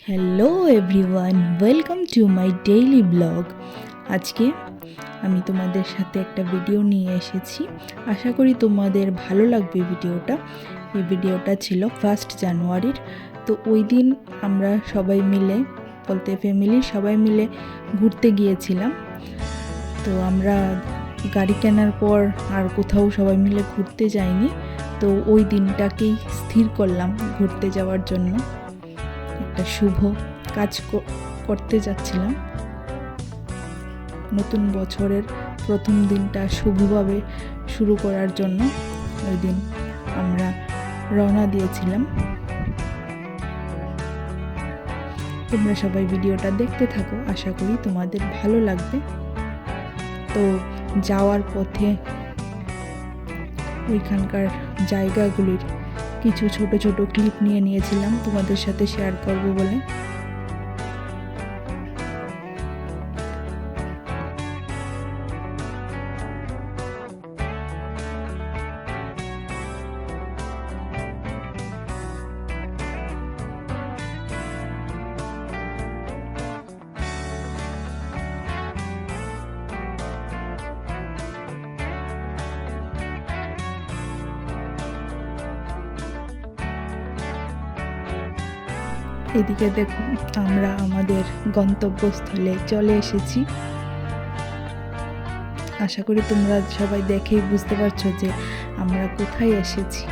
Hello everyone, welcome to my daily blog. আজকে আমি তোমাদের সাথে একটা ভিডিও নিয়ে এসেছি। আশা করি তোমাদের ভালো লাগবে ভিডিওটা। এই ভিডিওটা ছিল 1 জানুয়ারির। তো ওই দিন আমরা সবাই মিলে, বলতে ফ্যামিলির সবাই মিলে ঘুরতে গিয়েছিলাম। তো আমরা গাড়ি কেনার পর আর কোথাও সবাই মিলে ঘুরতে যাইনি। তো ওই দিনটাকেই স্থির করলাম ঘুরতে যাওয়ার জন্য। একটা শুভ কাজ করতে যাচ্ছিলাম। নতুন বছরের প্রথম দিনটা শুভভাবে শুরু করার জন্য ওই দিন আমরা রওনা দিয়েছিলাম। তোমরা সবাই ভিডিওটা দেখতে থাকো, আশা করি তোমাদের ভালো লাগবে। তো যাওয়ার পথে ওইখানকার জায়গাগুলির কিছু ছোট ছোট ক্লিপ নিয়েছিলাম তোমাদের সাথে শেয়ার করব বলে। এদিকে দেখো, আমরা আমাদের গন্তব্যস্থলে চলে এসেছি। আশা করি তোমরা সবাই দেখেই বুঝতে পারছো যে আমরা কোথায় এসেছি।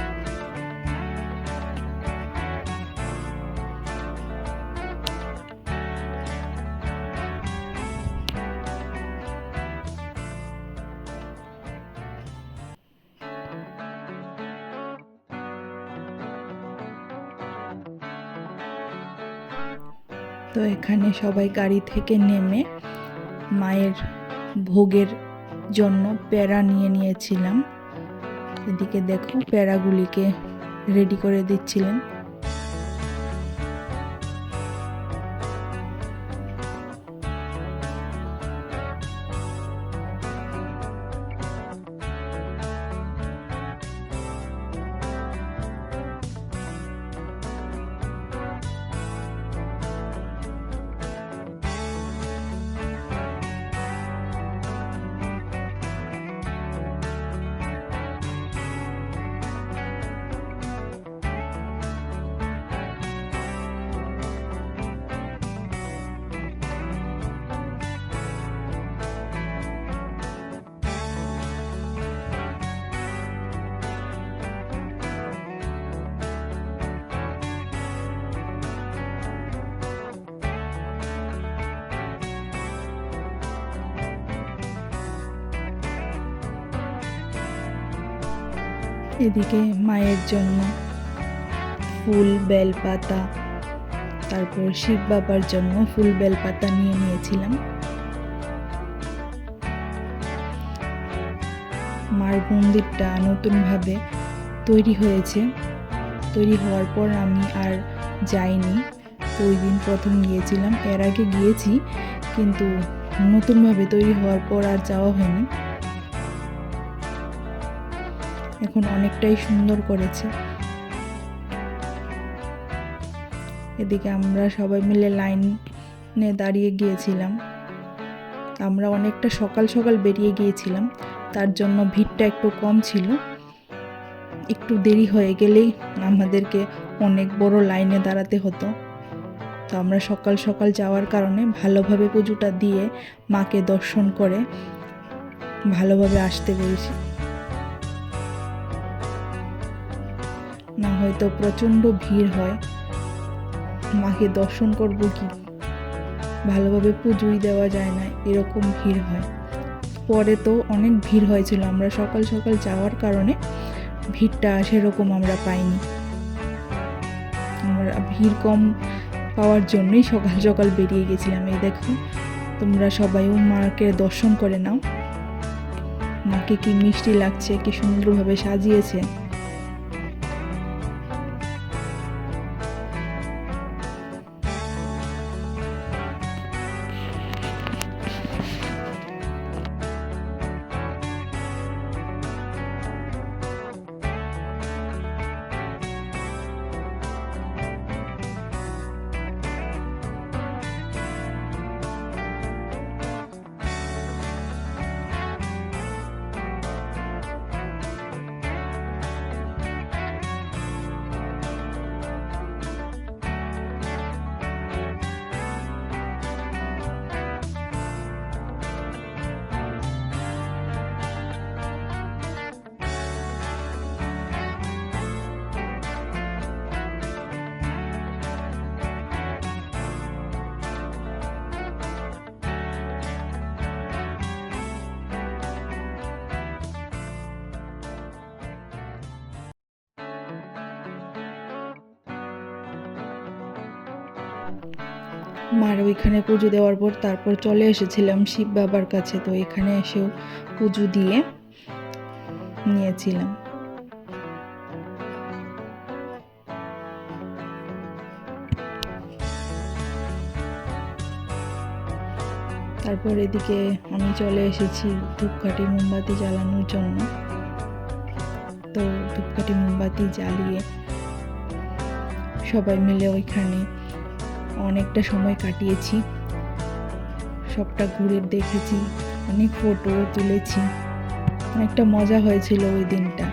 তো এখানে সবাই গাড়ি থেকে নেমে মায়ের ভোগের জন্য প্যারা নিয়েছিলাম। এদিকে দেখো, প্যারাগুলিকে রেডি করে দিচ্ছিলেন। এদিকে মায়ের জন্য ফুল, বেলপাতা, তারপর শিব বাবার জন্য ফুল বেলপাতা নিয়েছিলাম। মার মন্দিরটা নতুনভাবে তৈরি হয়েছে। তৈরি হওয়ার পর আমি আর যাইনি। তো ওই দিন প্রথম গিয়েছিলাম। এর আগে গিয়েছি, কিন্তু নতুনভাবে তৈরি হওয়ার পর আর যাওয়া হয়নি। এখন অনেকটাই সুন্দর করেছে। এদিকে আমরা সবাই মিলে লাইনে দাঁড়িয়ে গিয়েছিলাম। আমরা অনেকটা সকাল সকাল বেরিয়ে গিয়েছিলাম, তার জন্য ভিড়টা একটু কম ছিল। একটু দেরি হয়ে গেলেই আমাদেরকে অনেক বড় লাইনে দাঁড়াতে হতো। তো আমরা সকাল সকাল যাওয়ার কারণে ভালোভাবে পুজোটা দিয়ে মাকে দর্শন করে ভালোভাবে আসতে পেরেছি। না হয়তো প্রচণ্ড ভিড় হয়, মাকে দর্শন করব কি, ভালোভাবে পুজোই দেওয়া যায় না, এরকম ভিড় হয়। পরে তো অনেক ভিড় হয়েছিল, আমরা সকাল সকাল যাওয়ার কারণে ভিড়টা সেরকম আমরা পাইনি। আমরা ভিড় কম পাওয়ার জন্যই সকাল সকাল বেরিয়ে গেছিলাম। এই দেখো, তোমরা সবাইও মাকে দর্শন করে নাও। মাকে কি মিষ্টি লাগছে, কি সুন্দরভাবে সাজিয়েছে। মার ওইখানে পুজো দেওয়ার পর তারপর চলে এসেছিলাম শিব বাবার কাছে, তো এখানে এসেও পুজো দিয়ে নিয়েছিলাম। তারপর এদিকে আমি চলে এসেছি ধূপকাঠি মোমবাতি জ্বালানোর জন্য। তো ধূপকাঠি মোমবাতি জ্বালিয়ে সবাই মিলে ওইখানে অনেকটা সময় কাটিয়েছি, সবটা ঘুরে দেখেছি, অনেক ফটো তুলেছি, অনেকটা মজা হয়েছিল ওই দিনটা।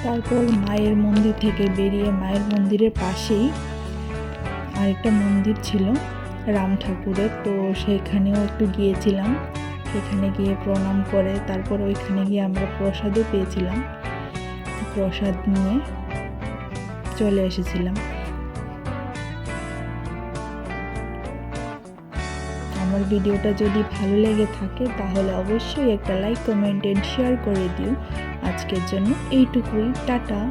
তারপর মায়ের মন্দির থেকে বেরিয়ে মায়ের মন্দিরের পাশেই আরেকটা মন্দির ছিল রাম ঠাকুরের, তো সেখানেও একটু গিয়েছিলাম। সেখানে গিয়ে প্রণাম করে তারপর ওইখানে গিয়ে আমরা প্রসাদও পেয়েছিলাম, প্রসাদ নিয়ে চলে এসেছিলাম। আমার ভিডিওটা যদি ভালো লেগে থাকে তাহলে অবশ্যই একটা লাইক, কমেন্ট এন্ড শেয়ার করে দিও। আজকের জন্য এইটুকুই, টাটা।